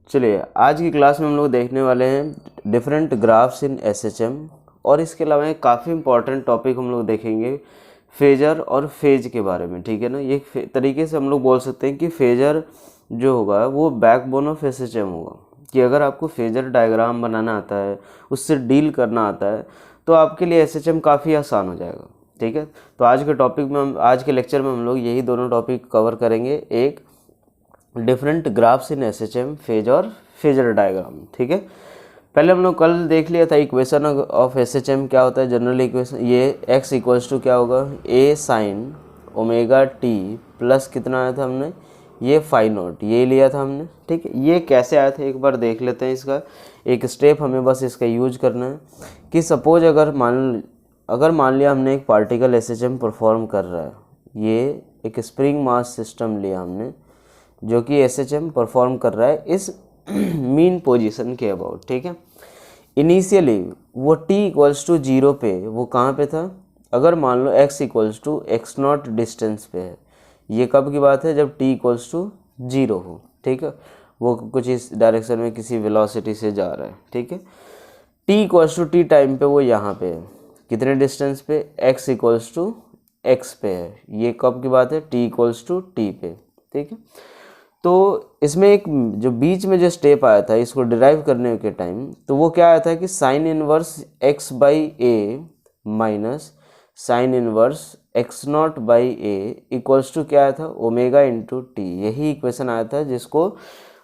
चलिए आज की क्लास में हम लोग देखने वाले हैं डिफरेंट ग्राफ्स इन एसएचएम और इसके अलावा एक काफ़ी इंपॉर्टेंट टॉपिक हम लोग देखेंगे फेजर और फेज के बारे में। ठीक है ना, ये तरीके से हम लोग बोल सकते हैं कि फेजर जो होगा वो बैकबोन ऑफ एसएचएम होगा। कि अगर आपको फेजर डायग्राम बनाना आता है, उससे डील करना आता है, तो आपके लिए एसएचएम काफ़ी आसान हो जाएगा। ठीक है, तो आज के टॉपिक में आज के लेक्चर में हम लोग यही दोनों टॉपिक कवर करेंगे, एक डिफरेंट ग्राफ्स इन एसएचएम, फेज और फेजर डायग्राम। ठीक है, पहले हम लोग कल देख लिया था इक्वेशन ऑफ एसएचएम क्या होता है। जनरल इक्वेशन ये x इक्वल्स टू क्या होगा, a sine omega t plus कितना आया था हमने, ये फाई नॉट, ये लिया था हमने। ठीक है, ये कैसे आया था एक बार देख लेते हैं। इसका एक स्टेप हमें बस इसका यूज करना है कि सपोज अगर मान लिया हमने एक पार्टिकल एसएचएम परफॉर्म कर रहा है, ये एक स्प्रिंग मास सिस्टम लिया हमने जो कि एसएचएम परफॉर्म कर रहा है इस मीन पोजीशन के अबाउट। ठीक है, इनिशियली वो t इक्वल्स टू 0 पे वो कहाँ पे था, अगर मान लो x equals to x naught distance पे है। ये कब की बात है, जब t इक्वल्स टू 0 हो। ठीक है, वो कुछ इस डायरेक्शन में किसी वेलोसिटी से जा रहा है। ठीक है, t equals to t time पे वो यहाँ पे है, कितने डिस्टेंस पे, x इक्वल्स टू एक्स पे है। ये कब की बात है, t इक्वल्स टू टी पे। ठीक है, तो इसमें एक जो बीच में जो स्टेप आया था इसको डिराइव करने के टाइम, तो वो क्या आया था कि sine inverse x by a minus sine inverse x not by a equals to क्या आया था, ओमेगा इंटू टी। यही इक्वेशन आया था जिसको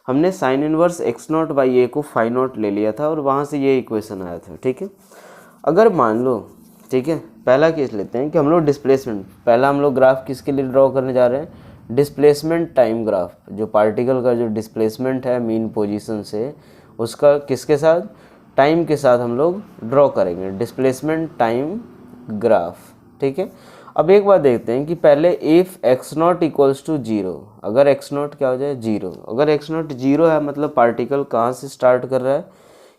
हमने sine inverse x not by a को फाई नॉट ले लिया था और वहाँ से ये इक्वेशन आया था। ठीक है, अगर मान लो, ठीक है, पहला केस लेते हैं कि हम लोग डिस्प्लेसमेंट, पहला हम लोग ग्राफ किसके लिए ड्रॉ करने जा रहे हैं, डिस्प्लेसमेंट टाइम ग्राफ। जो पार्टिकल का जो डिस्प्लेसमेंट है मीन पोजीशन से, उसका किसके साथ, टाइम के साथ हम लोग ड्रॉ करेंगे, डिस्प्लेसमेंट टाइम ग्राफ। ठीक है, अब एक बात देखते हैं कि पहले if x not equals to 0, अगर एक्स नॉट क्या हो जाए 0, अगर एक्स नॉट 0 है मतलब पार्टिकल कहाँ से स्टार्ट कर रहा है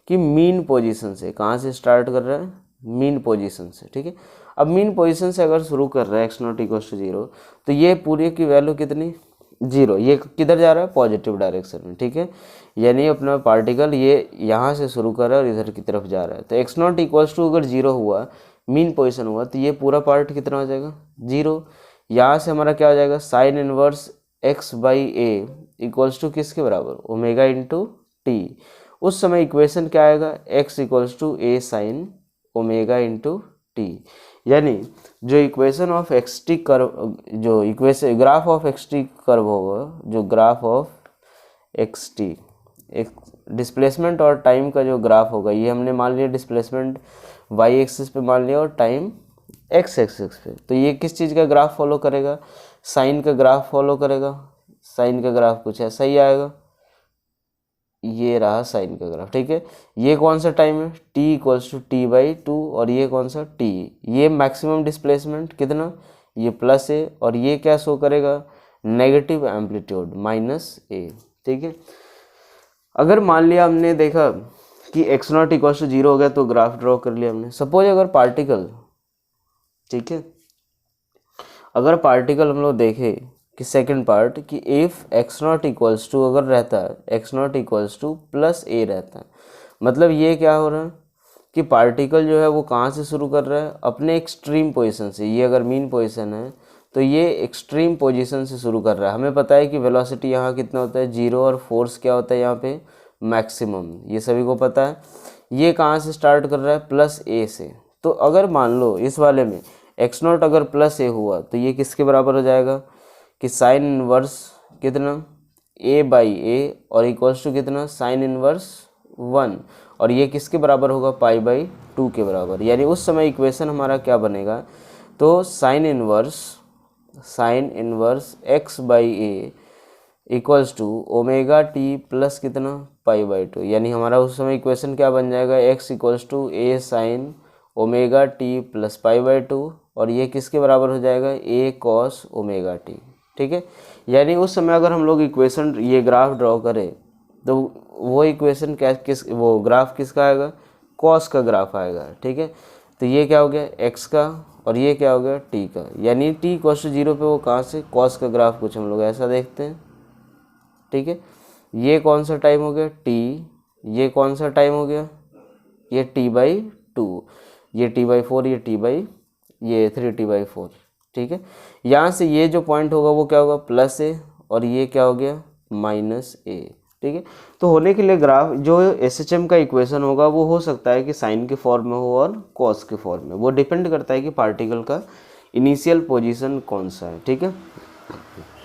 कि मीन पोजीशन से। कहाँ से स्टार्ट कर रहा है, मीन पोजीशन से। ठीक है, अब मीन पोजीशन से अगर शुरू कर रहा है एक्स नॉट इक्वल्स टू 0, तो ये पूरी की वैल्यू कितनी, 0। ये किधर जा रहा है, पॉजिटिव डायरेक्शन में। ठीक है, यानी अपना पार्टिकल ये यहाँ से शुरू कर रहा है और इधर की तरफ जा रहा है। तो एक्स नॉट इक्वल्स टू अगर 0 हुआ, मीन पोजीशन हुआ, तो ये पूरा पार्ट कितना हो जाएगा, 0। यहाँ से हमारा क्या हो जाएगा, sine inverse x by a equals to किसके बराबर, ओमेगा इंटू टी। उस समय इक्वेशन क्या आएगा, x equals to a sine omega into t. यानी जो equation of x t curve, जो equation graph of x t curve होगा, जो ग्राफ ऑफ एक्स टी, एक डिस्प्लेसमेंट और टाइम का जो ग्राफ होगा, ये हमने मान लिया डिस्प्लेसमेंट वाई एक्सिस पे मान लिया और टाइम एक्स एक्सिस पे। तो ये किस चीज़ का ग्राफ फॉलो करेगा, साइन का ग्राफ फॉलो करेगा। साइन का ग्राफ कुछ ऐसा ही आएगा, ये रहा साइन का ग्राफ। ठीक है, ये कौन सा टाइम है, t equals to t by 2, और ये कौन सा t, ये मैक्सिमम डिस्प्लेसमेंट कितना, ये प्लस है, और ये क्या शो करेगा, नेगेटिव एम्पलीट्यूड माइनस ए। ठीक है, अगर मान लिया हमने देखा कि एक्स नॉट इक्वल्स टू 0 हो गया तो ग्राफ ड्रॉ कर लिया हमने। सपोज अगर पार्टिकल, ठीक है, अगर पार्टिकल हम लोग देखें कि सेकंड पार्ट कि if x not equals to अगर रहता है, x not equals to plus a रहता है, मतलब ये क्या हो रहा है कि पार्टिकल जो है वो कहाँ से शुरू कर रहा है, अपने एक्सट्रीम पोजीशन से। ये अगर मीन पोजीशन है तो ये एक्सट्रीम पोजीशन से शुरू कर रहा है। हमें पता है कि वेलोसिटी यहाँ कितना होता है, 0, और फोर्स क्या होता है यहाँ पे, मैक्सिमम, ये सभी को पता है। ये कहाँ से स्टार्ट कर रहा है, प्लस ए से। तो अगर मान लो इस वाले में एक्स नॉट अगर प्लस ए हुआ तो ये किसके बराबर हो जाएगा कि साइन इनवर्स कितना, a बाई ए, और इक्वल्स टू कितना, साइन इनवर्स 1, और ये किसके बराबर होगा, पाई बाई 2 के बराबर। यानी उस समय इक्वेशन हमारा क्या बनेगा, तो sine inverse x by a equals to omega t plus कितना, पाई बाई 2। यानी हमारा उस समय इक्वेशन क्या बन जाएगा, x equals to a sine omega t plus pi by 2, और ये किसके बराबर हो जाएगा, a कॉस ओमेगा टी। ठीक है, यानी उस समय अगर हम लोग इक्वेशन, ये ग्राफ ड्रॉ करें, तो वो इक्वेशन क्या, वो ग्राफ किसका आएगा, कॉस का ग्राफ आएगा। ठीक है, तो ये क्या हो गया, x का, और ये क्या हो गया, t का। यानी t इक्वल्स टू 0 पे वो कहाँ से, कॉस का ग्राफ कुछ हम लोग ऐसा देखते हैं। ठीक है, ये कौन सा टाइम हो गया t, ये कौन सा टाइम हो गया, ये t/2, ये t/4, ये ये 3t/4, ठीक है। यहाँ से ये जो पॉइंट होगा वो क्या होगा +a, और ये क्या हो गया -a, ठीक है। तो होने के लिए ग्राफ जो SHM का इक्वेशन होगा वो हो सकता है कि साइन के फॉर्म में हो और कॉस के फॉर्म में, वो डिपेंड करता है कि पार्टिकल का इनिशियल पोजीशन कौन सा है, ठीक है।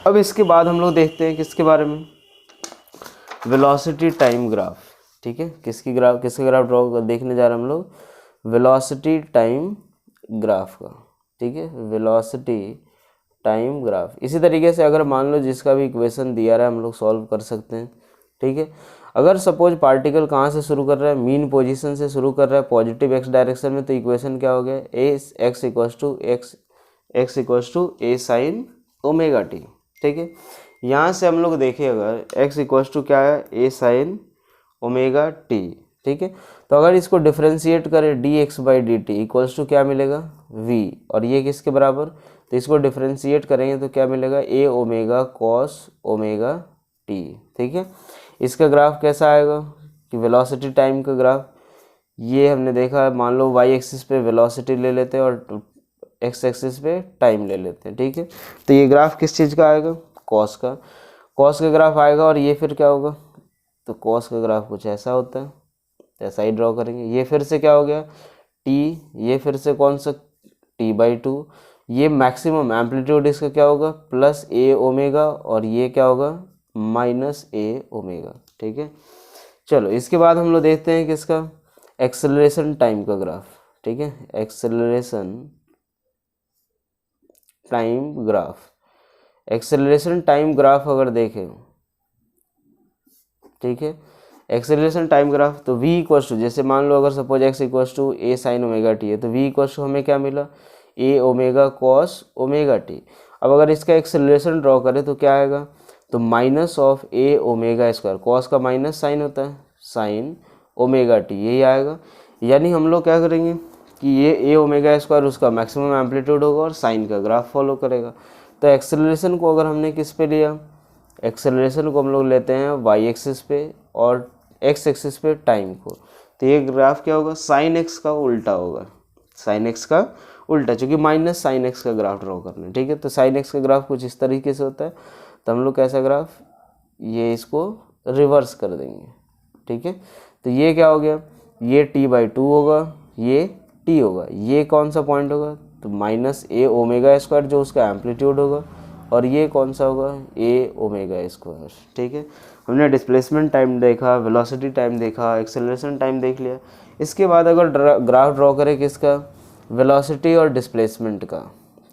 अब इसके बाद हम लोग देखते हैं किसके बारे में, वेलोसिटी टाइम ग्राफ, ठीक है। किसके ग्राफ ड्रॉ देखने जा रहे हैं हम लोग, वेलोसिटी टाइम ग्राफ का, ठीक है, वेलोसिटी टाइम ग्राफ। इसी तरीके से अगर मान लो जिसका भी इक्वेशन दिया रहा है हम लोग सॉल्व कर सकते हैं, ठीक है। अगर सपोज पार्टिकल कहाँ से शुरू कर रहा है, मीन पोजीशन से शुरू कर रहा है पॉजिटिव x डायरेक्शन में, तो इक्वेशन क्या हो गया, x equals to a sine omega t, ठीक है। यहाँ से हम लोग देखें अगर x इक्वल्स टू क्या है, a साइन ओमेगा t, ठीक है। तो अगर इसको डिफ्रेंशिएट करें dx/dt इक्वल्स टू क्या मिलेगा v, और ये किसके बराबर, तो इसको डिफ्रेंशिएट करेंगे तो क्या मिलेगा a omega cos omega t, ठीक है। इसका ग्राफ कैसा आएगा कि वेलोसिटी टाइम का ग्राफ, ये हमने देखा, मान लो y एक्सिस पे वेलोसिटी ले लेते हैं और x एक्सिस पे टाइम ले लेते हैं, ठीक है। तो ये ग्राफ किस चीज़ का आएगा, कॉस का ग्राफ आएगा, और ये फिर क्या होगा, तो कॉस का ग्राफ कुछ ऐसा होता है, तो ऐसा ही ड्रॉ करेंगे। ये फिर से क्या हो गया t, ये फिर से कौन सा t/2, ये मैक्सिमम एम्पलीट्यूड इसका क्या होगा +a ओमेगा, और ये क्या होगा -a ओमेगा, ठीक है। चलो इसके बाद हम लोग देखते हैं किसका, एक्सेलरेशन टाइम का ग्राफ, ठीक है, acceleration time graph. Acceleration time graph अगर देखें, ठीक है, एक्सेलरेशन टाइम ग्राफ, तो v इक्वल्स टू, जैसे मान लो अगर suppose x equals to a sine omega t है, तो v इक्वल्स टू हमें क्या मिला, a omega cos omega t। अब अगर इसका एक्सेलरेशन ड्रॉ करें तो क्या आएगा, तो -a ओमेगा स्क्वायर, कॉस का माइनस साइन होता है, साइन ओमेगा t, यही आएगा। यानी हम लोग क्या करेंगे कि ये a ओमेगा स्क्वायर उसका मैक्सिमम एम्पलीट्यूड होगा और साइन का ग्राफ फॉलो करेगा। तो एक्सेलरेशन को अगर हमने किस पे लिया, एक्सेलरेशन को हम लोग लेते हैं y एक्सिस पे और x एक्सिस पे टाइम को, तो ये ग्राफ क्या होगा, साइन x का उल्टा होगा, साइन x का उल्टा, चूँकि माइनस साइन x का ग्राफ ड्रॉ करना है, ठीक है। तो साइन x का ग्राफ कुछ इस तरीके से होता है, तो हम लोग कैसा ग्राफ, ये इसको रिवर्स कर देंगे, ठीक है। तो ये क्या हो गया, ये t/2 होगा, ये t होगा, ये कौन सा पॉइंट होगा, तो -a ओमेगा स्क्वायर जो उसका एम्पलीट्यूड होगा, और ये कौन सा होगा a ओमेगा स्क्वायर, ठीक है। हमने डिस्प्लेसमेंट टाइम देखा, वेलोसिटी टाइम देखा, एक्सेलरेशन टाइम देख लिया। इसके बाद अगर ग्राफ ड्रॉ करें किसका, वेलोसिटी और डिस्प्लेसमेंट का,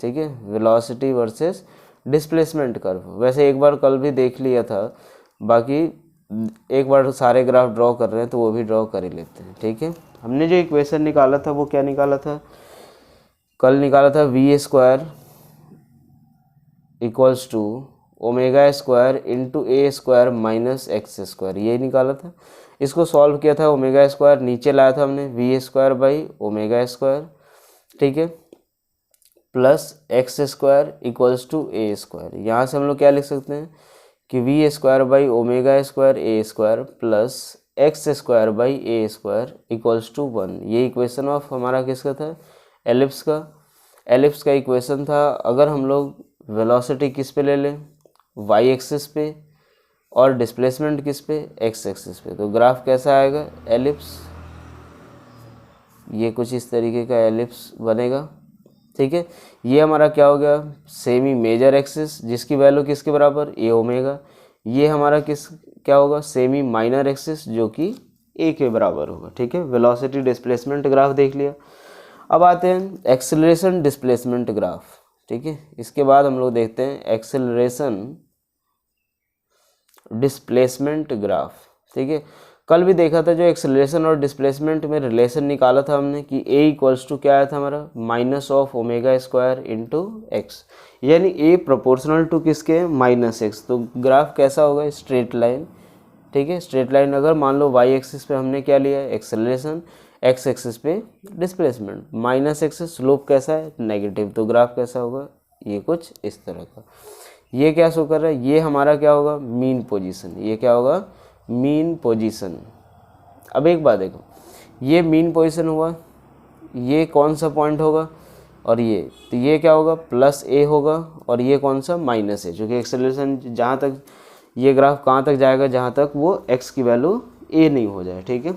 ठीक है, वेलोसिटी वर्सेस डिस्प्लेसमेंट कर्व। वैसे एक बार कल भी देख लिया था, बाकी एक बार सारे ग्राफ ड्रॉ कर रहे हैं तो वो भी ड्रॉ कर ही लेते हैं, ठीक है। हमने जो इक्वेशन निकाला था वो क्या निकाला था, कल निकाला था v² equals to omega square into a square minus x², ये निकाला था। इसको सॉल्व किया था, ओमेगा स्क्वायर नीचे लाया था हमने, v²/ओमेगा², ठीक है, plus x² equals to a²। यहाँ से हम लोग क्या लिख सकते हैं कि v²/ओमेगा² a² plus x²/a² equals to 1। ये इक्वेशन ऑफ हमारा किसका था, एलिप्स का। एलिप्स का इक्वेशन था, अगर हम लोग वेलोसिटी किस पे ले लें, y एक्सिस पे, और डिस्प्लेसमेंट किस पे, x एक्सिस पे, तो ग्राफ कैसा आएगा, एलिप्स, ये कुछ इस तरीके का एलिप्स बनेगा, ठीक है। ये हमारा क्या हो गया, सेमी मेजर एक्सिस जिसकी वैल्यू किसके बराबर, a ओमेगा। ये हमारा क्या होगा, सेमी माइनर एक्सिस जो कि a के बराबर होगा, ठीक है। वेलोसिटी डिस्प्लेसमेंट ग्राफ देख लिया। अब आते हैं एक्सेलरेशन डिस्प्लेसमेंट ग्राफ, ठीक है। इसके बाद हम लोग देखते हैं एक्सेलरेशन डिस्प्लेसमेंट ग्राफ, ठीक है। कल भी देखा था जो एक्सेलरेशन और डिस्प्लेसमेंट में रिलेशन निकाला था हमने कि a इक्वल्स टू क्या आया था हमारा, -ओमेगा² इंटू x, यानी a प्रोपोर्शनल टू किसके, -x। तो ग्राफ कैसा होगा, स्ट्रेट लाइन, ठीक है, स्ट्रेट लाइन। अगर मान लो y एक्सिस पे हमने क्या लिया, एक्सेलरेशन, x एक्सिस पे डिस्प्लेसमेंट, -x स्लोप कैसा है, नेगेटिव, तो ग्राफ कैसा होगा, ये कुछ इस तरह का। ये क्या शो कर रहा है, ये हमारा क्या होगा, मीन पोजीशन, ये क्या होगा, मीन पोजीशन। अब एक बात देखो, ये मीन पोजीशन हुआ, ये कौन सा पॉइंट होगा, और ये, तो ये क्या होगा, प्लस ए होगा, और ये कौन सा, माइनस ए, क्योंकि एक्सेलरेशन जहाँ तक, ये ग्राफ कहाँ तक जाएगा, जहाँ तक वो एक्स की वैल्यू ए नहीं हो जाए, ठीक है।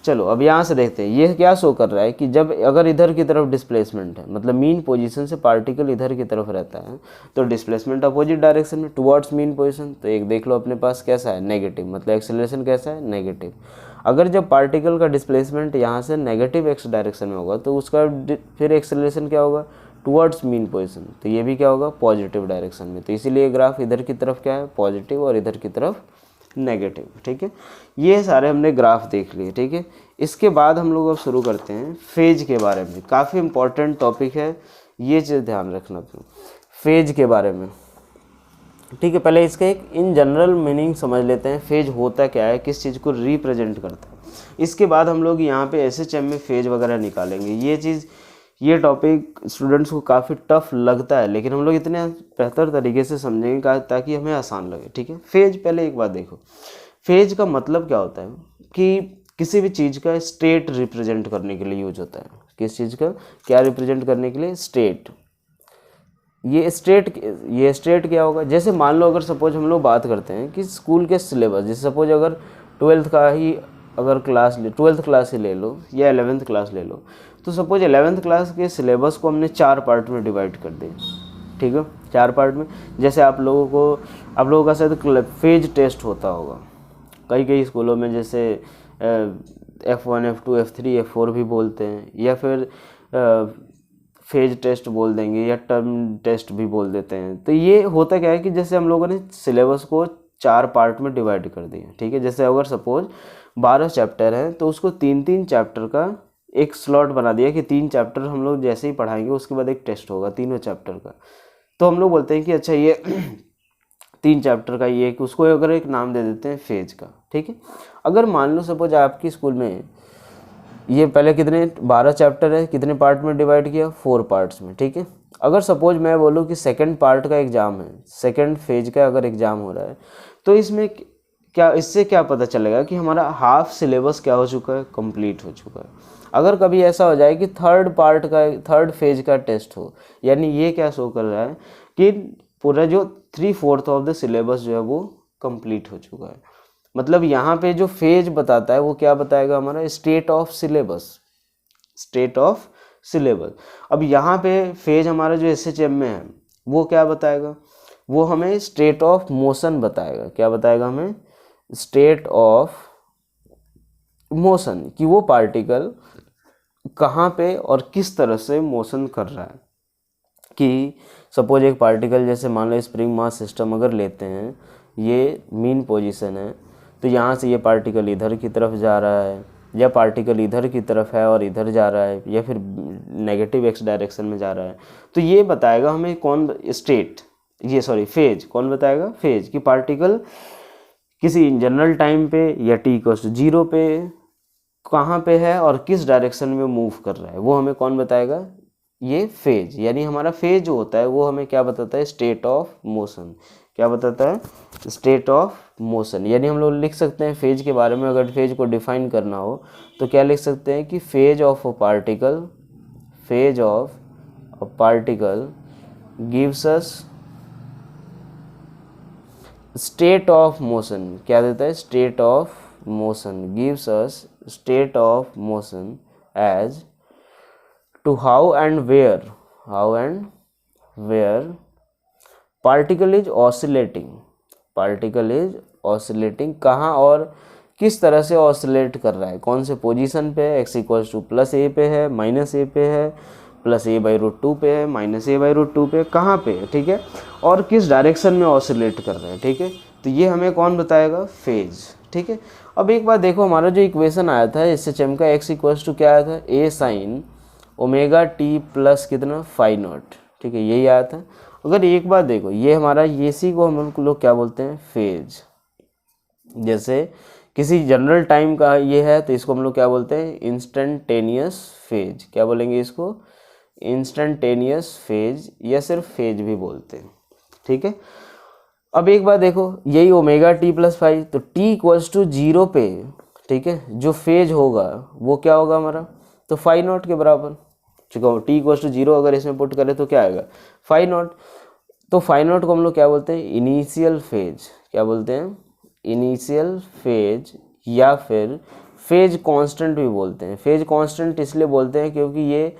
चलो अब यहाँ से देखते हैं, ये क्या शो कर रहा है कि जब अगर इधर की तरफ डिस्प्लेसमेंट है, मतलब मीन पोजीशन से पार्टिकल इधर की तरफ रहता है, तो डिस्प्लेसमेंट अपोजिट डायरेक्शन में टुवर्ड्स मीन पोजीशन। तो एक देख लो अपने पास कैसा है, नेगेटिव, मतलब एक्सेलरेशन कैसा है, नेगेटिव। अगर जब पार्टिकल का डिस्प्लेसमेंट यहाँ से नेगेटिव एक्स डायरेक्शन में होगा, तो उसका फिर एक्सेलरेशन क्या होगा, टुवर्ड्स मीन पोजीशन, तो ये भी क्या होगा, पॉजिटिव डायरेक्शन में। तो इसीलिए ग्राफ इधर की तरफ क्या है, पॉजिटिव, और इधर की तरफ नेगेटिव, ठीक है। ये सारे हमने ग्राफ देख लिए, ठीक है। इसके बाद हम लोग अब शुरू करते हैं फेज के बारे में, काफ़ी इंपॉर्टेंट टॉपिक है, ये चीज़ ध्यान रखना तुम फेज के बारे में, ठीक है। पहले इसका एक इन जनरल मीनिंग समझ लेते हैं, फेज होता क्या है, किस चीज़ को रिप्रेजेंट करता है। इसके बाद हम लोग यहाँ पे एसएचएम में फेज वगैरह निकालेंगे। ये चीज़, ये टॉपिक स्टूडेंट्स को काफ़ी टफ लगता है, लेकिन हम लोग इतने बेहतर तरीके से समझेंगे ताकि हमें आसान लगे, ठीक है। फेज, पहले एक बात देखो, फेज का मतलब क्या होता है कि किसी भी चीज़ का स्टेट रिप्रेजेंट करने के लिए यूज होता है। किस चीज़ का क्या रिप्रेजेंट करने के लिए, स्टेट। ये स्टेट क्या होगा, जैसे मान लो अगर सपोज हम लोग बात करते हैं कि स्कूल के सिलेबस, जैसे सपोज अगर 12th का ही अगर क्लास 12th क्लास ही ले लो या 11th क्लास ले लो, तो सपोज 11th क्लास के सिलेबस को हमने 4 पार्ट में डिवाइड कर दिया, ठीक है, 4 पार्ट में। जैसे आप लोगों का शायद फेज टेस्ट होता होगा कई स्कूलों में, जैसे F1 F2 F3 F4 भी बोलते हैं, या फिर फेज टेस्ट बोल देंगे, या टर्म टेस्ट भी बोल देते हैं। तो ये होता क्या है कि जैसे हम लोगों ने सिलेबस को 4 पार्ट में डिवाइड कर दिया, ठीक है। जैसे अगर सपोज 12 चैप्टर हैं, तो उसको 3-3 चैप्टर का एक स्लॉट बना दिया कि 3 चैप्टर हम लोग जैसे ही पढ़ाएंगे उसके बाद एक टेस्ट होगा तीनों चैप्टर का। तो हम लोग बोलते हैं कि अच्छा ये 3 चैप्टर का ये, उसको अगर एक नाम दे देते हैं फेज का, ठीक है। अगर मान लो सपोज आपकी स्कूल में ये पहले कितने 12 चैप्टर है, कितने पार्ट में डिवाइड किया, 4 पार्ट्स में, ठीक है। अगर सपोज मैं बोलूँ कि सेकंड पार्ट का एग्ज़ाम है, सेकंड फेज का अगर एग्ज़ाम हो रहा है, तो इसमें क्या, इससे क्या पता चलेगा कि हमारा हाफ सिलेबस क्या हो चुका है, कंप्लीट हो चुका है। अगर कभी ऐसा हो जाए कि थर्ड फेज का टेस्ट हो, यानी ये क्या शो कर रहा है कि पूरा जो 3/4 ऑफ द सिलेबस जो है वो कंप्लीट हो चुका है। मतलब यहाँ पे जो फेज बताता है वो क्या बताएगा, हमारा state of syllabus, state of syllabus. अब यहाँ पे फेज हमारा जो एसएचएम में है वो क्या बताएगा, वो हमें स्टेट ऑफ मोशन बताएगा। क्या बताएगा हमें, स्टेट ऑफ मोशन, कि वो पार्टिकल कहाँ पे और किस तरह से मोशन कर रहा है। कि सपोज एक पार्टिकल, जैसे मान लो स्प्रिंग मास सिस्टम अगर लेते हैं, ये मीन पोजीशन है, तो यहाँ से ये पार्टिकल इधर की तरफ जा रहा है, या पार्टिकल इधर की तरफ है और इधर जा रहा है, या फिर नेगेटिव एक्स डायरेक्शन में जा रहा है, तो ये बताएगा हमें कौन फेज कौन बताएगा, फेज कि पार्टिकल किसी जनरल टाइम पे या t=0 पे कहाँ पे है और किस डायरेक्शन में मूव कर रहा है, वो हमें कौन बताएगा, ये फेज। यानी हमारा फेज जो होता है वो हमें क्या बताता है, स्टेट ऑफ मोशन। क्या बताता है, स्टेट ऑफ मोशन। यानी हम लोग लिख सकते हैं फेज के बारे में, अगर फेज को डिफाइन करना हो तो क्या लिख सकते हैं कि phase of a particle gives us state of motion. क्या देता है, state of motion, gives us state of motion as to how and where particle is oscillating, कहाँ और किस तरह से ऑसिलेट कर रहा है, कौन से पोजीशन पे है, x=+a पे है, -a पे है, +a/√2 पे है, -a/√2 पे, कहाँ पे है, ठीक है, और किस डायरेक्शन में ऑसिलेट कर रहा है, ठीक है। तो ये हमें कौन बताएगा, फेज, ठीक है। अब एक बात देखो, हमारा जो इक्वेशन आया था एसएचएम का, x क्या आया था, a sin ωt+ कितना φ0, ठीक है, यही आया था। अगर एक बार देखो, ये हमारा ये सी को हम लोग क्या बोलते हैं, फेज। जैसे किसी जनरल टाइम का ये है तो इसको हम लोग क्या बोलते हैं, इंस्टेंटेनियस फेज। क्या बोलेंगे इसको, इंस्टेंटेनियस फेज, या सिर्फ फेज भी बोलते हैं, ठीक है। अब एक बात देखो, यही ओमेगा टी प्लस फाइव, तो टी इक्वल्स टू 0 पे, ठीक है, जो फेज होगा वो क्या होगा हमारा, तो फाइव नॉट के बराबर। ठीक है, टी इक्वल्स टू 0 अगर इसमें पुट करें तो क्या आएगा, फाइव नॉट। तो फाइव नॉट को हम लोग क्या बोलते हैं, इनिशियल फेज, क्या बोलते हैं, इनिशियल फेज, या फिर फेज कांस्टेंट भी बोलते हैं। फेज कांस्टेंट इसलिए बोलते हैं क्योंकि ये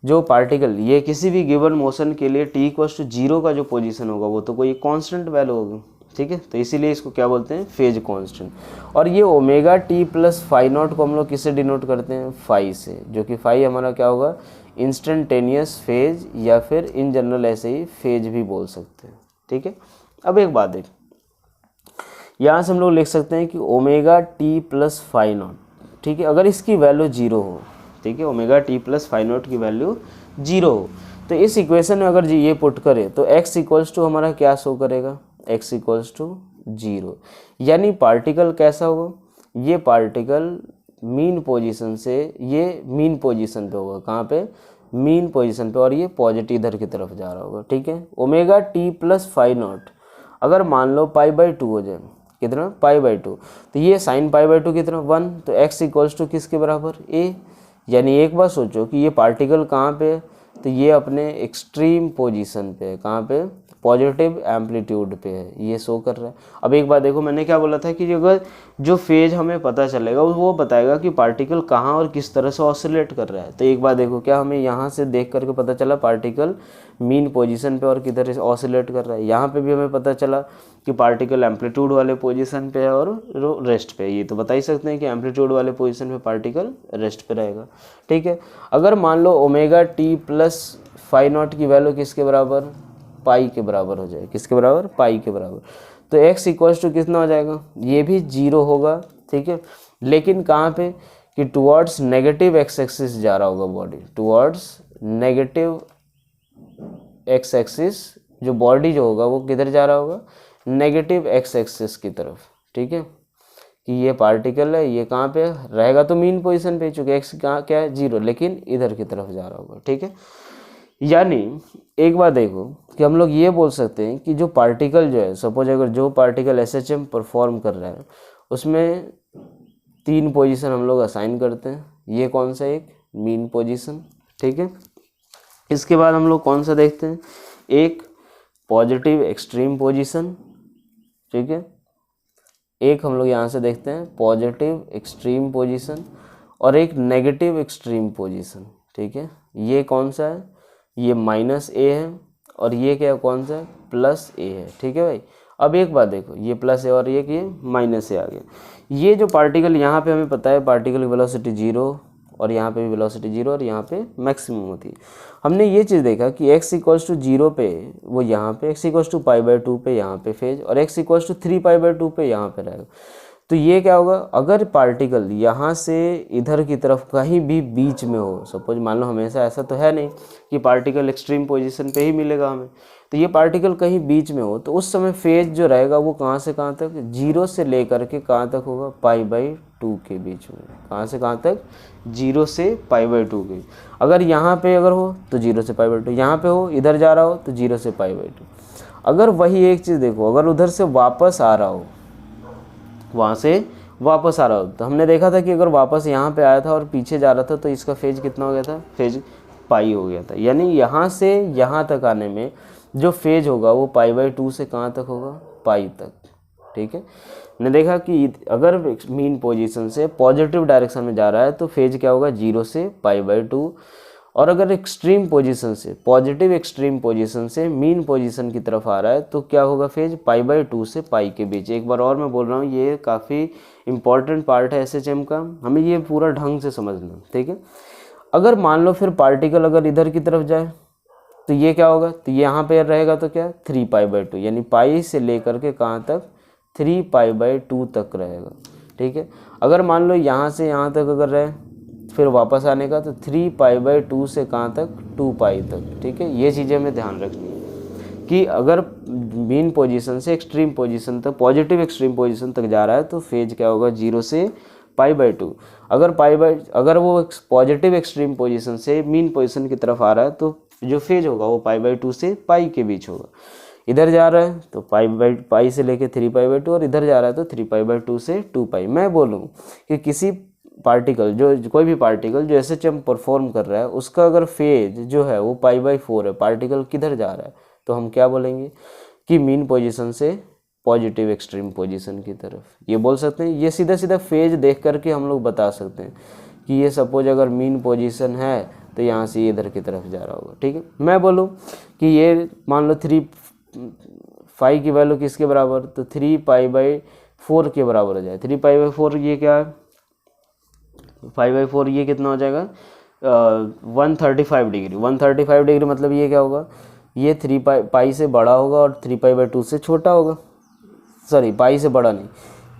जो पार्टिकल, ये किसी भी गिवन मोशन के लिए टी इक्वल्स टू 0 का जो पोजीशन होगा वो तो कोई कांस्टेंट वैल्यू होगी, ठीक है, तो इसीलिए इसको क्या बोलते हैं, फेज कांस्टेंट। और ये omega t plus phi not को हम लोग किससे डिनोट करते हैं, फाइव से, जो कि फाइव हमारा क्या होगा, इंस्टेंटेनियस फेज, या फिर इन जनरल ऐसे ही फेज भी बोल सकते हैं, ठीक है। अब एक बात देख, यहाँ से हम लोग लिख सकते हैं कि omega t plus phi not, ठीक है, अगर इसकी वैल्यू 0 हो, ठीक है, omega t plus phi not की वैल्यू 0 हो, तो इस इक्वेशन में अगर ये पुट करें तो x इक्वल्स टू हमारा क्या शो करेगा, x इक्वल्स टू 0, यानी पार्टिकल कैसा होगा, ये पार्टिकल मीन पोजीशन से, ये मीन पोजीशन पे होगा, कहाँ पे, मीन पोजीशन पे, और ये पॉजिटिव इधर की तरफ जा रहा होगा, ठीक है। Omega t plus phi not अगर मान लो π/2 हो जाए, कितना, π/2, तो ये साइन π/2 कितना, 1, तो x इक्वल्स टू किसके बराबर, a, यानी एक बार सोचो कि ये पार्टिकल कहाँ पे है, तो ये अपने एक्सट्रीम पोजीशन पे है, कहाँ पे, पॉजिटिव एम्पलीट्यूड पे है, ये शो कर रहा है। अब एक बात देखो, मैंने क्या बोला था कि अगर जो फेज हमें पता चलेगा वो बताएगा कि पार्टिकल कहाँ और किस तरह से ऑसिलेट कर रहा है। तो एक बात देखो, क्या हमें यहाँ से देख करके पता चला पार्टिकल मीन पोजीशन पे और किधर ऑसिलेट कर रहा है, यहाँ पे भी हमें पता चला कि पार्टिकल एम्पलीट्यूड वाले पोजीशन पे है और रेस्ट पे। ये तो बता ही सकते हैं कि एम्पलीट्यूड वाले पोजीशन पे पार्टिकल रेस्ट पे रहेगा, ठीक है। अगर मान लो omega t plus phi not की वैल्यू किसके बराबर, पाई के बराबर हो जाए, किसके बराबर, पाई के बराबर, तो x इक्वल्स टू कितना हो जाएगा, ये भी 0 होगा, ठीक है, लेकिन कहाँ पे, कि टुवर्ड्स नेगेटिव एक्स एक्सिस जा रहा होगा body, towards negative x axis, जो बॉडी जो होगा वो किधर जा रहा होगा, नेगेटिव एक्स एक्सिस की तरफ, ठीक है, कि ये पार्टिकल है, ये कहाँ पे रहेगा, तो मीन पोजीशन पे, चूँकि एक्स कहाँ क्या है, 0, लेकिन इधर की तरफ जा रहा होगा, ठीक है। यानी एक बात देखो कि हम लोग ये बोल सकते हैं कि जो पार्टिकल जो है, सपोज अगर जो पार्टिकल एसएचएम परफॉर्म कर रहा है उसमें 3 पोजीशन हम लोग असाइन करते हैं, ये कौन सा, एक मीन पोजीशन, ठीक है। इसके बाद हम लोग कौन सा देखते हैं, एक पॉजिटिव एक्सट्रीम पोजीशन, ठीक है, एक हम लोग यहाँ से देखते हैं पॉजिटिव एक्सट्रीम पोजीशन, और एक नेगेटिव एक्सट्रीम पोजीशन, ठीक है। ये कौन सा है, ये -a है, और ये क्या कौन सा है, +a है, ठीक है भाई। अब एक बात देखो, ये +a और ये -a आ गया। ये जो पार्टिकल यहाँ पे हमें पता है पार्टिकल की वेलोसिटी 0, और यहाँ पे भी वेलोसिटी 0, और यहाँ पे मैक्सिमम होती है। हमने ये चीज़ देखा कि x इक्वल्स टू 0 पे वो यहाँ पे, x इक्वल्स टू π/2 पे यहाँ पे फेज, और x इक्वल्स टू 3π/2 पे यहाँ पे रहेगा। तो ये क्या होगा, अगर पार्टिकल यहाँ से इधर की तरफ कहीं भी बीच में हो, सपोज मान लो, हमेशा ऐसा तो है नहीं कि पार्टिकल एक्सट्रीम पोजीशन पे ही मिलेगा हमें, तो ये पार्टिकल कहीं बीच में हो, तो उस समय फेज जो रहेगा वो कहाँ से कहाँ तक, 0 से लेकर के कहाँ तक होगा, π/2 के बीच में, कहाँ से कहाँ तक, 0 से π/2 के। अगर यहाँ पे अगर हो तो 0 से π/2, यहाँ पे हो, इधर जा रहा हो तो 0 से π/2। अगर वही एक चीज़ देखो, अगर उधर से वापस आ रहा हो, वहाँ से वापस आ रहा हो, तो हमने देखा था कि अगर वापस यहाँ पे आया था और पीछे जा रहा था तो इसका फेज कितना हो गया था, फेज पाई हो गया था। यानी यहाँ से यहाँ तक आने में जो फेज होगा वो π/2 से कहाँ तक होगा, पाई तक, ठीक है। हमने देखा कि अगर मीन पोजीशन से पॉजिटिव डायरेक्शन में जा रहा है तो फेज क्या होगा, 0 से π/2, और अगर एक्सट्रीम पोजीशन से, पॉजिटिव एक्सट्रीम पोजीशन से मीन पोजीशन की तरफ आ रहा है तो क्या होगा फेज, π/2 से पाई के बीच। एक बार और मैं बोल रहा हूँ, ये काफ़ी इंपॉर्टेंट पार्ट है एसएचएम का, हमें ये पूरा ढंग से समझना, ठीक है। अगर मान लो फिर पार्टिकल अगर इधर की तरफ जाए तो ये क्या होगा, तो यहाँ पे रहेगा तो क्या, 3π/2, यानी पाई से लेकर के कहाँ तक, 3π/2 तक रहेगा, ठीक है। अगर मान लो यहाँ से यहाँ तक अगर रहे फिर वापस आने का, तो 3π/2 से कहाँ तक, 2π तक, ठीक है। ये चीज़ें हमें ध्यान रखनी है कि अगर मीन पोजीशन से एक्सट्रीम पोजीशन तक, पॉजिटिव एक्सट्रीम पोजीशन तक जा रहा है तो फेज क्या होगा, 0 से π/2। अगर वो पॉजिटिव एक्सट्रीम पोजीशन से मीन पोजीशन की तरफ आ रहा है तो जो फेज होगा वो π/2 से पाई के बीच होगा। इधर जा रहा है तो पाई से लेके 3π/2, और इधर जा रहा है तो 3π/2 से 2π। मैं बोलूँ कि किसी पार्टिकल जो कोई भी पार्टिकल जो SHM परफॉर्म कर रहा है उसका अगर फेज जो है वो π/4 है, पार्टिकल किधर जा रहा है, तो हम क्या बोलेंगे कि मीन पोजीशन से पॉजिटिव एक्सट्रीम पोजीशन की तरफ। ये बोल सकते हैं, ये सीधा सीधा फेज देख करके हम लोग बता सकते हैं कि ये सपोज अगर मीन पोजीशन है तो यहाँ से इधर की तरफ जा रहा होगा। ठीक है, मैं बोलूँ कि ये मान लो 3 फाई की वैल्यू किसके बराबर, तो 3π/4 के बराबर हो जाए। 3π/4 ये क्या है, 5/4 ये कितना हो जाएगा 135 डिग्री। 135 डिग्री मतलब ये क्या होगा, ये 3π से बड़ा होगा और 3π/2 से छोटा होगा। सॉरी, पाई से बड़ा नहीं,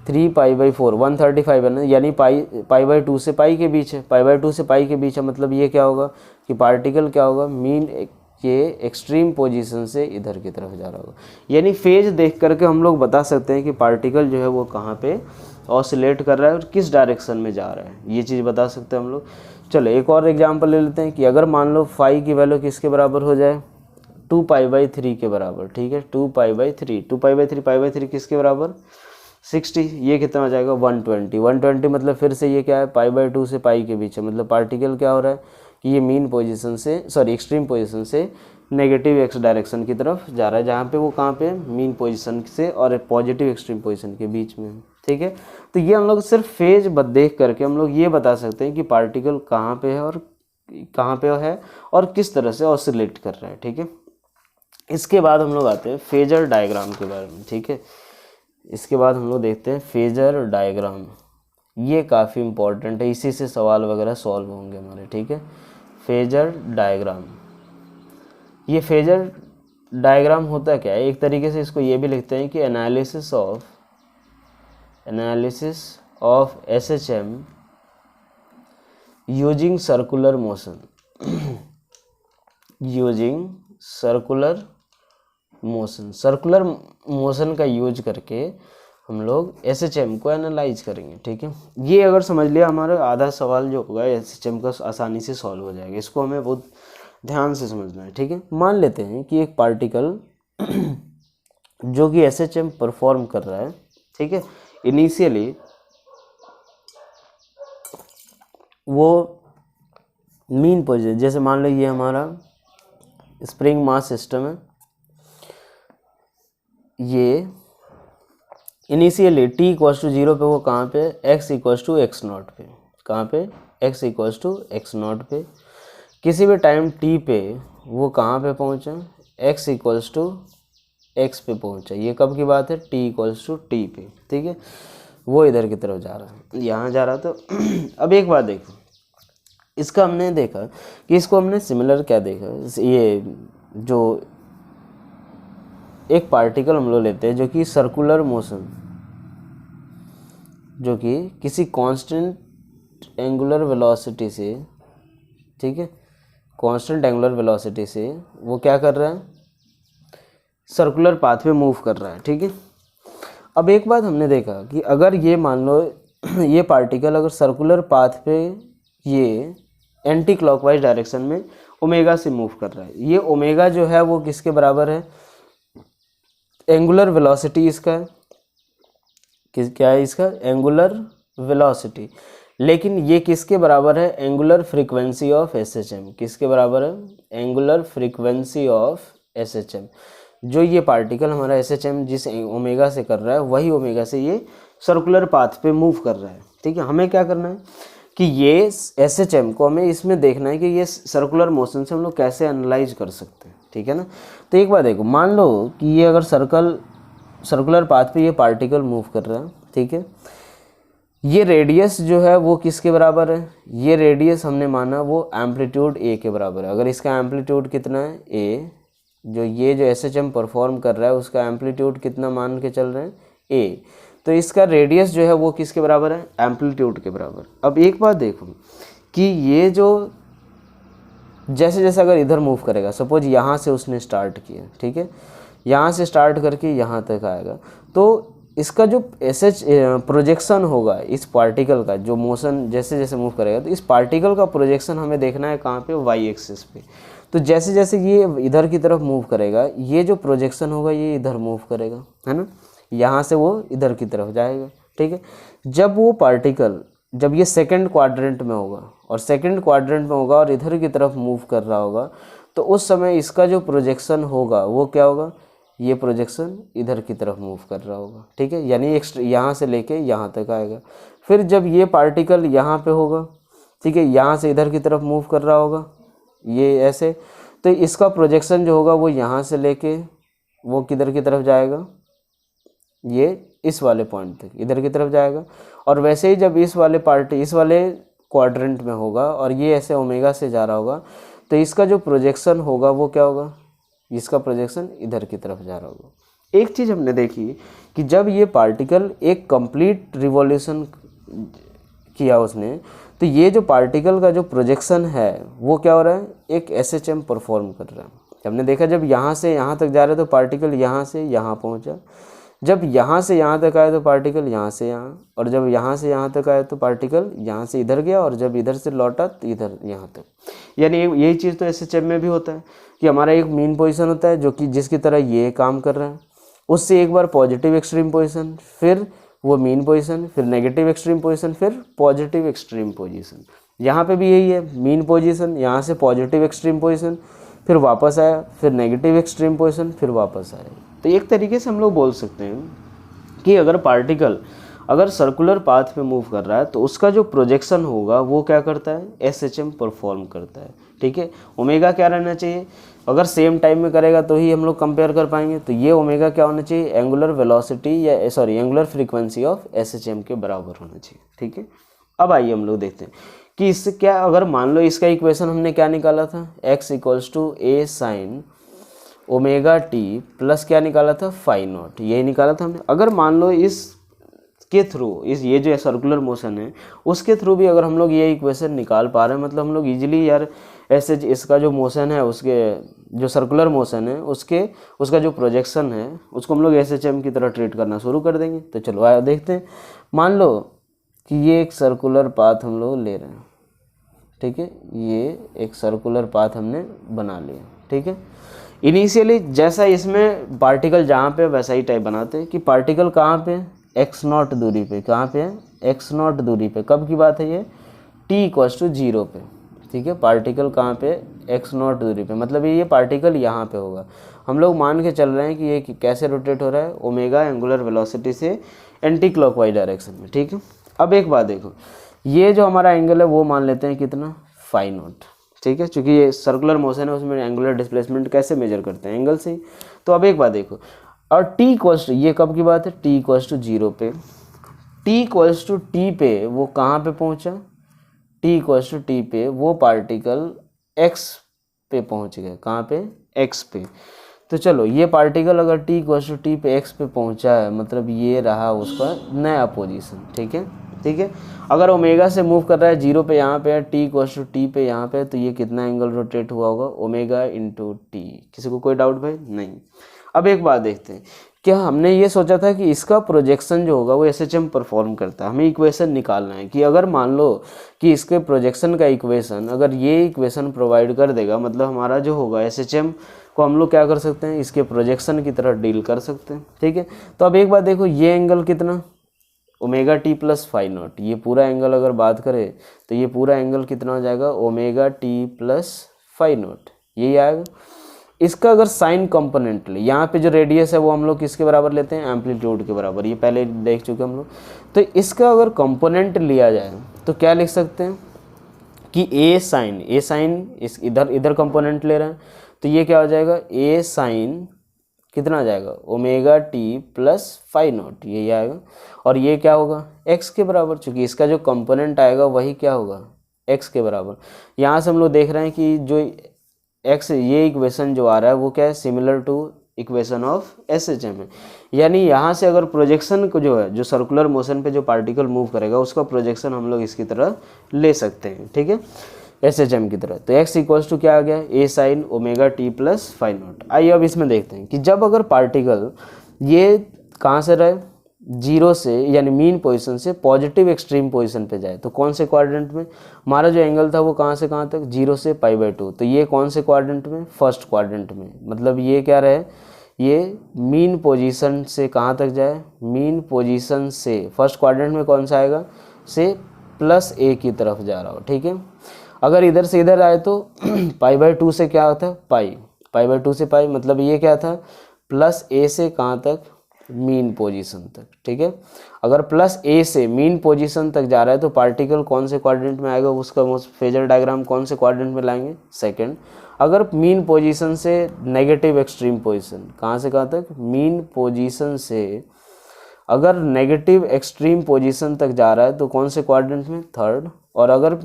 3π/4 135 है ना, यानी π/2 से पाई के बीच है, π/2 से पाई के बीच है, मतलब ये क्या होगा कि पार्टिकल क्या होगा, मीन के एक्सट्रीम पोजीशन से इधर की तरफ जा रहा होगा। यानी फेज देख करके हम लोग बता सकते हैं कि पार्टिकल जो है वो कहाँ पे ऑसिलेट कर रहा है और किस डायरेक्शन में जा रहा है, ये चीज़ बता सकते हैं हम लोग। चलो एक और एग्जांपल ले लेते हैं कि अगर मान लो फाई की वैल्यू किसके बराबर हो जाए, 2π/3 के बराबर। ठीक है, 2π/3 2π/3 किसके बराबर 60, ये कितना हो जाएगा 120 मतलब फिर से ये क्या है π/2 से पाई के बीच है, मतलब पार्टिकल क्या हो रहा है कि ये मीन पोजीशन से एक्सट्रीम पोजीशन से नेगेटिव एक्स डायरेक्शन की तरफ जा रहा है, जहाँ पे वो कहाँ पे मीन पोजीशन से और पॉजिटिव एक्सट्रीम पोजीशन के बीच में है। ठीक है, तो ये हम लोग सिर्फ फेज देख करके हम लोग ये बता सकते हैं कि पार्टिकल कहाँ पे है और किस तरह से ऑसिलेट कर रहा है। ठीक है, इसके बाद हम लोग आते हैं फेजर डायग्राम के बारे में। ठीक है, इसके बाद हम लोग देखते हैं फेजर डायग्राम। ये काफ़ी इम्पोर्टेंट है, इसी से सवाल वगैरह सॉल्व होंगे हमारे। ठीक है, फेजर डायग्राम, ये फेजर डायग्राम होता क्या है, एक तरीके से इसको ये भी लिखते हैं कि analysis of SHM using circular motion circular motion का यूज करके हम लोग SHM को एनालाइज करेंगे। ठीक है, ये अगर समझ लिया हमारा आधा सवाल जो होगा SHM का आसानी से सॉल्व हो जाएगा। इसको हमें बहुत ध्यान से समझना है। ठीक है, मान लेते हैं कि एक पार्टिकल जो कि SHM परफॉर्म कर रहा है, ठीक है, इनिशियली वो मीन पोजीशन, जैसे मान लो ये हमारा स्प्रिंग मास सिस्टम है, ये इनिशियली t=0 पे वो कहाँ पे x=x0 पे, कहाँ पे x=x0 पे, किसी भी टाइम t पे वो कहाँ पे पहुँचा x पे पहुँचा। ये कब की बात है, t पे। ठीक है, वो इधर की तरफ जा रहा है, यहाँ जा रहा। तो अब एक बात देखो, इसका हमने देखा कि इसको हमने सिमिलर क्या देखा, ये जो एक पार्टिकल हम लोग लेते हैं जो कि सर्कुलर मोशन, जो कि किसी कांस्टेंट एंगुलर वेलोसिटी से, ठीक है, कांस्टेंट एंगुलर वेलोसिटी से वो क्या कर रहा है, सर्कुलर पाथ पे मूव कर रहा है। ठीक है, अब एक बात हमने देखा कि अगर ये मान लो ये पार्टिकल अगर सर्कुलर पाथ पे ये एंटी क्लॉकवाइज डायरेक्शन में ओमेगा से मूव कर रहा है, ये ओमेगा जो है वो किसके बराबर है, एंगुलर वेलोसिटी इसका है, क्या है इसका, एंगुलर वेलोसिटी। लेकिन ये किसके बराबर है, एंगुलर फ्रीक्वेंसी ऑफ SHM, किसके बराबर है, एंगुलर फ्रीक्वेंसी ऑफ SHM। जो ये पार्टिकल हमारा SHM जिस ओमेगा से कर रहा है वही ओमेगा से ये सर्कुलर पाथ पे मूव कर रहा है। ठीक है, हमें क्या करना है कि ये SHM को हमें इसमें देखना है कि ये सर्कुलर मोशन से हम लोग कैसे एनालाइज कर सकते हैं। ठीक है ना, तो एक बार देखो, मान लो कि ये अगर सर्कुलर पाथ पे ये पार्टिकल मूव कर रहा है, ठीक है, ये रेडियस जो है वो किसके बराबर है, ये रेडियस हमने माना वो एम्पलीट्यूड a के बराबर है। अगर इसका एम्पलीट्यूड कितना है a, जो ये जो SHM परफॉर्म कर रहा है उसका एम्पलीट्यूड कितना मान के चल रहे हैं a, तो इसका रेडियस जो है वो किसके बराबर है, एम्पलीट्यूड के बराबर। अब एक बात देखो कि ये जो जैसे जैसे अगर इधर मूव करेगा, सपोज यहाँ से उसने स्टार्ट किया, ठीक है, यहाँ से स्टार्ट करके यहाँ तक आएगा, तो इसका जो प्रोजेक्शन होगा इस पार्टिकल का, जो मोशन जैसे जैसे मूव करेगा, तो इस पार्टिकल का प्रोजेक्शन हमें देखना है कहाँ पे, वाई एक्सिस पे। तो जैसे जैसे ये इधर की तरफ मूव करेगा, ये जो प्रोजेक्शन होगा ये इधर मूव करेगा, है ना, यहाँ से वो इधर की तरफ जाएगा, ठीक है। जब वो पार्टिकल, जब ये सेकंड क्वाड्रेंट में होगा और सेकंड क्वाड्रेंट में होगा और इधर की तरफ मूव कर रहा होगा, तो उस समय इसका जो प्रोजेक्शन होगा वो क्या होगा, ये प्रोजेक्शन इधर की तरफ मूव कर रहा होगा, ठीक है, यानी यहाँ से लेके यहाँ तक आएगा। फिर जब ये पार्टिकल यहाँ पे होगा, ठीक है, यहाँ से इधर की तरफ मूव कर रहा होगा ये ऐसे, तो इसका प्रोजेक्शन जो होगा वो यहाँ से लेके वो किधर की तरफ जाएगा, ये इस वाले पॉइंट तक इधर की तरफ जाएगा। और वैसे ही जब इस वाले क्वाड्रेंट में होगा और ये ऐसे ओमेगा से जा रहा होगा, तो इसका जो प्रोजेक्शन होगा वो क्या होगा, इसका प्रोजेक्शन इधर की तरफ जा रहा होगा। एक चीज़ हमने देखी कि जब ये पार्टिकल एक कंप्लीट रिवॉल्यूशन किया उसने, तो ये जो पार्टिकल का जो प्रोजेक्शन है वो क्या हो रहा है, एक SHM परफॉर्म कर रहा है। हमने देखा जब यहाँ से यहाँ तक जा रहा है तो पार्टिकल यहाँ से यहाँ पहुँचा, जब यहाँ से यहाँ तक आया तो पार्टिकल यहाँ से यहाँ, और जब यहाँ से यहाँ तक आया तो पार्टिकल यहाँ से इधर गया, और जब इधर से लौटा तो इधर यहाँ तक। यानी यही चीज़ तो SHM में भी होता है कि हमारा एक मीन पोजीशन होता है जो कि जिसकी तरह ये काम कर रहा है, उससे एक बार पॉजिटिव एक्सट्रीम पोजीशन, फिर वो मीन पोजीशन, फिर नेगेटिव एक्सट्रीम पोजीशन, फिर पॉजिटिव एक्सट्रीम पोजीशन। यहाँ पे भी यही है, मीन पोजीशन, यहाँ से पॉजिटिव एक्सट्रीम पोजीशन, फिर वापस आया, फिर नेगेटिव एक्सट्रीम पोजीशन, फिर वापस आया। तो एक तरीके से हम लोग बोल सकते हैं कि अगर पार्टिकल अगर सर्कुलर पाथ पे मूव कर रहा है तो उसका जो प्रोजेक्शन होगा वो क्या करता है, SHM परफॉर्म करता है, ठीक है। ओमेगा क्या रहना चाहिए, अगर सेम टाइम में करेगा तो ही हम लोग कंपेयर कर पाएंगे, तो ये ओमेगा क्या होना चाहिए, एंगुलर वेलोसिटी या एंगुलर फ्रीक्वेंसी ऑफ SHM के बराबर होना चाहिए, ठीक है। अब आइए हम लोग देखते हैं कि इससे क्या, अगर मान लो इसका इक्वेशन हमने क्या निकाला था, x = a sin omega t plus क्या निकाला था, फाई नॉट, यही निकाला था हमने। अगर मान लो इसके थ्रू ये जो सर्कुलर मोशन है उसके थ्रू भी अगर हम लोग ये इक्वेशन निकाल पा रहे हैं, मतलब हम लोग इजीली यार ऐसे इसका जो मोशन है, उसके जो सर्कुलर मोशन है उसका जो प्रोजेक्शन है उसको हम लोग SHM की तरह ट्रीट करना शुरू कर देंगे। तो चलो आया देखते हैं। मान लो कि ये एक सर्कुलर पाथ हम लोग ले रहे हैं, ठीक है, ये एक सर्कुलर पाथ हमने बना लिया, ठीक है। इनिशियली जैसा इसमें पार्टिकल जहाँ पे वैसा ही टाइप बनाते हैं कि पार्टिकल कहाँ पे, x0 दूरी पे, कहाँ पे है, x0 दूरी पे। कब की बात है ये, t = 0 पे, ठीक है। पार्टिकल कहाँ पे, x0 दूरी पे, मतलब ये पार्टिकल यहाँ पे होगा। हम लोग मान के चल रहे हैं कि ये कैसे रोटेट हो रहा है, ओमेगा एंगुलर वेलोसिटी से एंटी क्लॉकवाइज डायरेक्शन में, ठीक है। अब एक बात देखो, ये जो हमारा एंगल है वो मान लेते हैं कितना, फाई नॉट, ठीक है, क्योंकि ये सर्कुलर मोशन है उसमें एंगुलर डिस्प्लेसमेंट कैसे मेजर करते हैं, एंगल से ही। तो अब एक बात देखो, और ये कब की बात है, t = 0 पे, t पे वो कहाँ पे पहुँचा, t पे वो पार्टिकल x पे पहुँच गया, कहाँ पे, x पे। तो चलो ये पार्टिकल अगर t पे x पे पहुँचा है, मतलब ये रहा उसका नया पोजीशन, ठीक है, ठीक है। अगर ओमेगा से मूव कर रहा है 0 पे, यहाँ पे है, t पे यहाँ पे, तो ये कितना एंगल रोटेट हुआ होगा, ओमेगा × t। किसी को कोई डाउट भाई, नहीं। अब एक बात देखते हैं, क्या हमने ये सोचा था कि इसका प्रोजेक्शन जो होगा वो SHM परफॉर्म करता है, हमें इक्वेशन निकालना है कि अगर मान लो कि इसके प्रोजेक्शन का इक्वेशन, अगर ये इक्वेशन प्रोवाइड कर देगा, मतलब हमारा जो होगा SHM को हम लोग क्या कर सकते हैं, इसके प्रोजेक्शन की तरह डील कर सकते हैं, ठीक है। तो अब एक बात देखो, ये एंगल कितना, omega t plus phi naught, ये पूरा एंगल अगर बात करें तो ये पूरा एंगल कितना हो जाएगा, omega t plus phi naught, यही आएगा। इसका अगर साइन कंपोनेंट ले, यहाँ पे जो रेडियस है वो हम लोग किसके बराबर लेते हैं, एम्पलीट्यूड के बराबर, ये पहले देख चुके हम लोग। तो इसका अगर कंपोनेंट लिया जाए तो क्या लिख सकते हैं कि ए साइन इस इधर कंपोनेंट ले रहे हैं, तो ये क्या हो जाएगा, ए साइन कितना आ जाएगा, omega t plus phi naught, यही आएगा। और ये क्या होगा, एक्स के बराबर, चूँकि इसका जो कंपोनेंट आएगा वही क्या होगा, एक्स के बराबर। यहाँ से हम लोग देख रहे हैं कि जो एक्स, ये इक्वेशन जो आ रहा है वो क्या है, similar to equation of SHM है। यानी यहाँ से अगर प्रोजेक्शन को जो है, जो सर्कुलर मोशन पे जो पार्टिकल मूव करेगा उसका प्रोजेक्शन हम लोग इसकी तरह ले सकते हैं, ठीक है, SHM की तरह। तो x = क्या आ गया, a sine omega t plus phi not. आइए अब इसमें देखते हैं कि जब अगर पार्टिकल ये कहाँ से रहे, जीरो से यानी मीन पोजीशन से पॉजिटिव एक्सट्रीम पोजीशन पे जाए तो कौन से क्वाड्रेंट में, हमारा जो एंगल था वो कहाँ से कहाँ तक, 0 से π/2, तो ये कौन से क्वाड्रेंट में, फर्स्ट क्वाड्रेंट में। मतलब ये क्या रहे, ये मीन पोजीशन से कहाँ तक जाए, मीन पोजीशन से फर्स्ट क्वाड्रेंट में कौन सा आएगा, से +a की तरफ जा रहा हो, ठीक है। अगर इधर से इधर आए तो π/2 से क्या होता है, π/2 से पाई, मतलब ये क्या था, +a से कहाँ तक, मीन पोजीशन तक, ठीक है। अगर +a से मीन पोजीशन तक जा रहा है तो पार्टिकल कौन से क्वाड्रेंट में आएगा, उसका फेजर डायग्राम कौन से क्वाड्रेंट में लाएंगे, सेकंड। अगर मीन पोजीशन से नेगेटिव एक्सट्रीम पोजीशन, कहाँ से कहाँ तक, मीन पोजीशन से अगर नेगेटिव एक्सट्रीम पोजीशन तक जा रहा है तो कौन से क्वाड्रेंट में, थर्ड। और अगर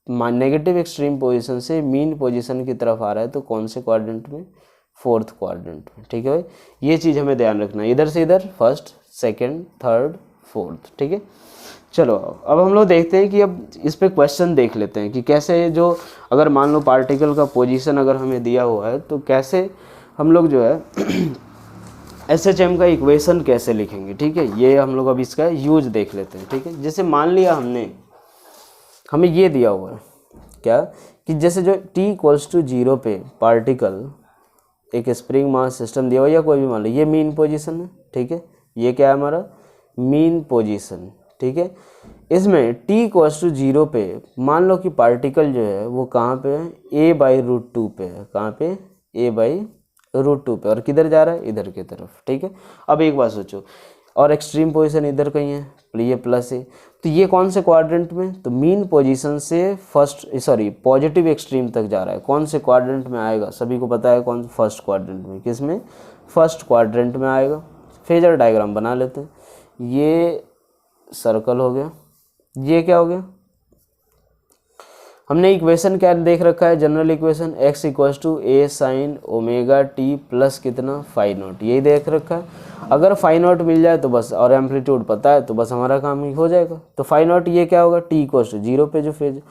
नेगेटिव एक्सट्रीम पोजीशन से मीन पोजीशन की तरफ आ रहा है तो कौन से क्वाड्रेंट में, फोर्थ क्वाड्रेंट में, ठीक है भाई। ये चीज़ हमें ध्यान रखना है, इधर से इधर फर्स्ट, सेकंड, थर्ड, फोर्थ, ठीक है। चलो अब हम लोग देखते हैं कि अब इस पे क्वेश्चन देख लेते हैं कि कैसे, जो अगर मान लो पार्टिकल का पोजीशन अगर हमें दिया हुआ है तो कैसे हम लोग जो है SHM का इक्वेशन कैसे लिखेंगे, ठीक है। ये हम लोग अब इसका यूज देख लेते हैं, ठीक है। जैसे मान लिया हमें ये दिया हुआ है क्या, कि जैसे जो t=0 पे पार्टिकल, एक स्प्रिंग मास सिस्टम दिया हुआ या कोई भी मान लो, ये मीन पोजीशन है, ठीक है। ये क्या है हमारा, मीन पोजीशन, ठीक है। इसमें t=0 पे मान लो कि पार्टिकल जो है वो कहाँ पे है, a/√2 पे है, कहाँ पे, a/√2 पे, और किधर जा रहा है, इधर की तरफ, ठीक है। अब एक बात सोचो, और एक्सट्रीम पोजीशन इधर कहीं है, ये +a, तो ये कौन से क्वाड्रेंट में, तो मीन पोजीशन से पॉजिटिव एक्सट्रीम तक जा रहा है, कौन से क्वाड्रेंट में आएगा, सभी को पता है कौन, फर्स्ट क्वाड्रेंट में। किस में, फर्स्ट क्वाड्रेंट में आएगा। फेजर डायग्राम बना लेते हैं, ये सर्कल हो गया, ये क्या हो गया, हमने इक्वेशन क्या देख रखा है, general equation x = a sin ωt plus कितना, φ0, यही देख रखा है। अगर φ0 मिल जाए तो बस, और एम्पलीट्यूड पता है तो बस हमारा काम ही हो जाएगा। तो φ0 ये क्या होगा, t=0 पे जो फेज,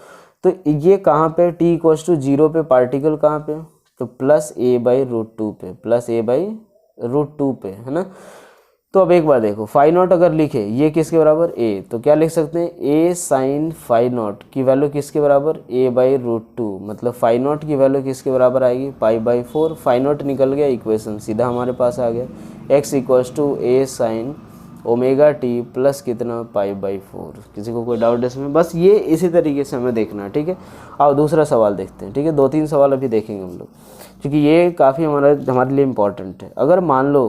तो ये कहाँ पे, t=0 पे पार्टिकल कहाँ पे, तो +a/√2 पे, +a/√2 पे, है ना। तो अब एक बार देखो, φ0 अगर लिखे ये किसके बराबर, a, तो क्या लिख सकते हैं, a sin φ0 की वैल्यू किसके बराबर, a/√2, मतलब φ0 की वैल्यू किसके बराबर आएगी, π/4। φ0 निकल गया, इक्वेशन सीधा हमारे पास आ गया, x = a sin ωt plus कितना, π/4। किसी को कोई डाउट इसमें, बस ये इसी तरीके से हमें देखना है, ठीक है। अब दूसरा सवाल देखते हैं, ठीक है। 2-3 सवाल अभी देखेंगे हम लोग, क्योंकि ये काफ़ी हमारे लिए इम्पोर्टेंट है। अगर मान लो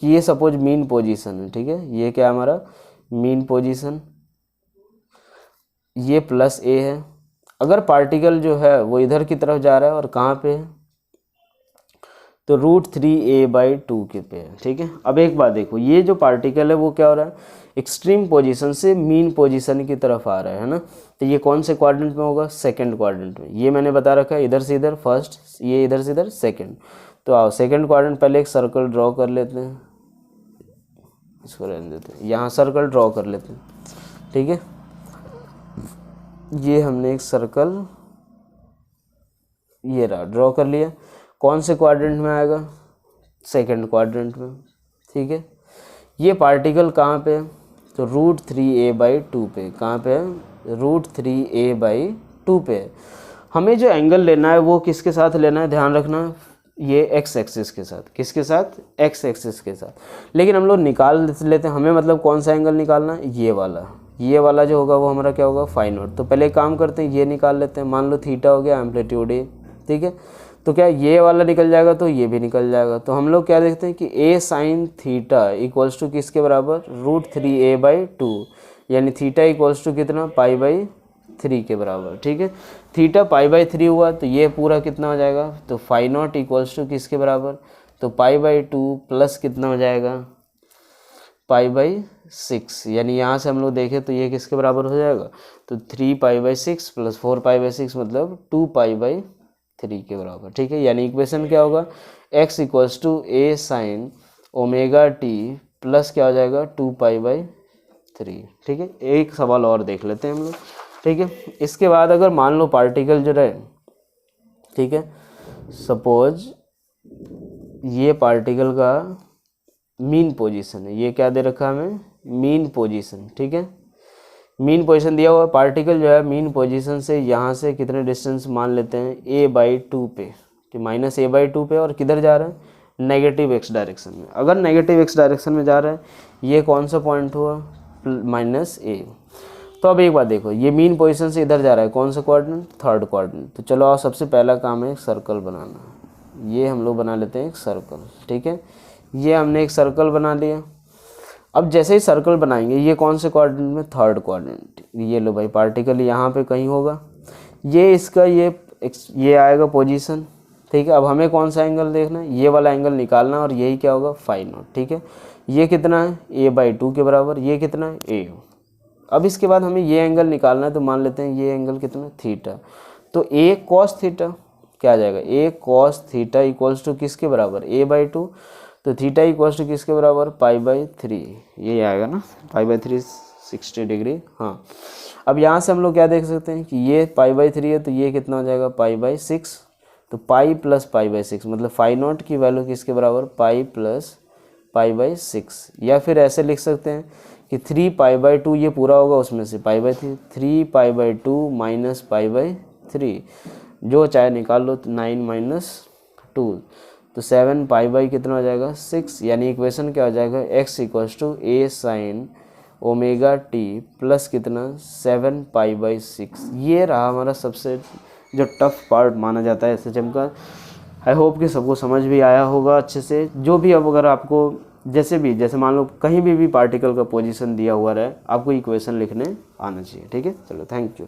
कि ये सपोज मीन पोजीशन है, ठीक है, ये क्या हमारा मीन पोजीशन, ये +a है। अगर पार्टिकल जो है वो इधर की तरफ जा रहा है और कहाँ पे है, तो √3a/2 के पे है, ठीक है। अब एक बात देखो, ये जो पार्टिकल है वो क्या हो रहा है, एक्सट्रीम पोजीशन से मीन पोजीशन की तरफ आ रहा है ना। तो ये कौन से क्वाड्रेंट में होगा, सेकंड क्वाड्रेंट में। ये मैंने बता रखा है, इधर से इधर फर्स्ट, ये इधर से इधर सेकंड। तो आओ सेकंड क्वाड्रेंट, पहले एक सर्कल ड्रॉ कर लेते हैं, इसको रहने देते हैं, यहाँ सर्कल ड्रॉ कर लेते हैं, ठीक है। ये हमने एक सर्कल, ये रहा, ड्रॉ कर लिया। कौन से क्वाड्रेंट में आएगा, सेकंड क्वाड्रेंट में, ठीक है। ये पार्टिकल कहाँ पे है, तो √3a/2 पे, कहाँ पे है, √3a/2 पे है। हमें जो एंगल लेना है वो किसके साथ लेना है, ध्यान रखना, ये x एक्सिस के साथ, किसके साथ, x एक्सिस के साथ। लेकिन हम लोग निकाल लेते हैं, हमें मतलब कौन सा एंगल निकालना है, ये वाला जो होगा वो हमारा क्या होगा, φ0। तो पहले काम करते हैं, ये निकाल लेते हैं, मान लो थीटा हो गया, एम्पलीट्यूड a, ठीक है। तो क्या ये वाला निकल जाएगा तो ये भी निकल जाएगा। तो हम लोग क्या देखते हैं कि a sin θ = किसके बराबर, √3a/2, यानी थीटा = कितना, π/3 के बराबर, ठीक है। थीटा π/3 हुआ तो ये पूरा कितना हो जाएगा, तो φ0 = किसके बराबर, तो π/2 प्लस कितना हो जाएगा, π/6, यानी यहाँ से हम लोग देखें तो ये किसके बराबर हो जाएगा, तो 3π/6 + 4π/6 मतलब 2π/3 के बराबर, ठीक है। यानी इक्वेशन क्या होगा, x = a sin ωt plus क्या हो जाएगा, 2π/3, ठीक है। एक सवाल और देख लेते हैं हम लोग, ठीक है। इसके बाद अगर मान लो पार्टिकल जो रहे, ठीक है, सपोज ये पार्टिकल का मीन पोजीशन है, ये क्या दे रखा है हमें, मीन पोजीशन, ठीक है। मीन पोजीशन दिया हुआ है, पार्टिकल जो है मीन पोजीशन से यहाँ से कितने डिस्टेंस मान लेते हैं, a/2 पे, कि -a/2 पे, और किधर जा रहा है, नेगेटिव x डायरेक्शन में। अगर नेगेटिव x डायरेक्शन में जा रहा है, ये कौन सा पॉइंट हुआ, -a। तो अब एक बात देखो, ये मीन पोजीशन से इधर जा रहा है, कौन सा कोऑर्डिनेट, थर्ड कोऑर्डिनेट। तो चलो आओ, सबसे पहला काम है एक सर्कल बनाना। ये हम लोग बना लेते हैं एक सर्कल, ठीक है। ये हमने एक सर्कल बना लिया। अब जैसे ही सर्कल बनाएंगे, ये कौन से कोऑर्डिनेट में, थर्ड कोऑर्डिनेट। ये लो भाई, पार्टिकल यहाँ पे कहीं होगा, ये इसका ये आएगा पोजीशन, ठीक है। अब हमें कौन सा एंगल देखना है, ये वाला एंगल निकालना, और यही क्या होगा, φ0, ठीक है। ये कितना है, a/2 के बराबर, ये कितना है, a। अब इसके बाद हमें ये एंगल निकालना है, तो मान लेते हैं ये एंगल कितना, थीटा। तो a cos थीटा क्या आ जाएगा, a cos theta equals to किसके बराबर, a/2। तो थीटा इक्वल्स टू किसके बराबर, π/3, ये आएगा ना, π/3 60 डिग्री। हाँ, अब यहाँ से हम लोग क्या देख सकते हैं कि ये π/3 है, तो ये कितना हो जाएगा, π/6। तो पाई प्लस π/6 मतलब φ0 की वैल्यू किसके बराबर, पाई प्लस π/6। या फिर ऐसे लिख सकते हैं कि 3π/2, ये पूरा होगा उसमें से π/3, 3π/2 माइनस π/3, जो चाहे निकाल लो, तो 9 - 2, तो 7π/ कितना हो जाएगा, 6। यानी इक्वेशन क्या हो जाएगा, x = a sin ωt plus कितना, 7π/6। ये रहा हमारा सबसे जो टफ पार्ट माना जाता है SHM का। आई होप कि सबको समझ भी आया होगा अच्छे से। जो भी, अब अगर आपको जैसे मान लो कहीं भी पार्टिकल का पोजीशन दिया हुआ रहे, आपको इक्वेशन लिखने आना चाहिए, ठीक है। चलो, थैंक यू।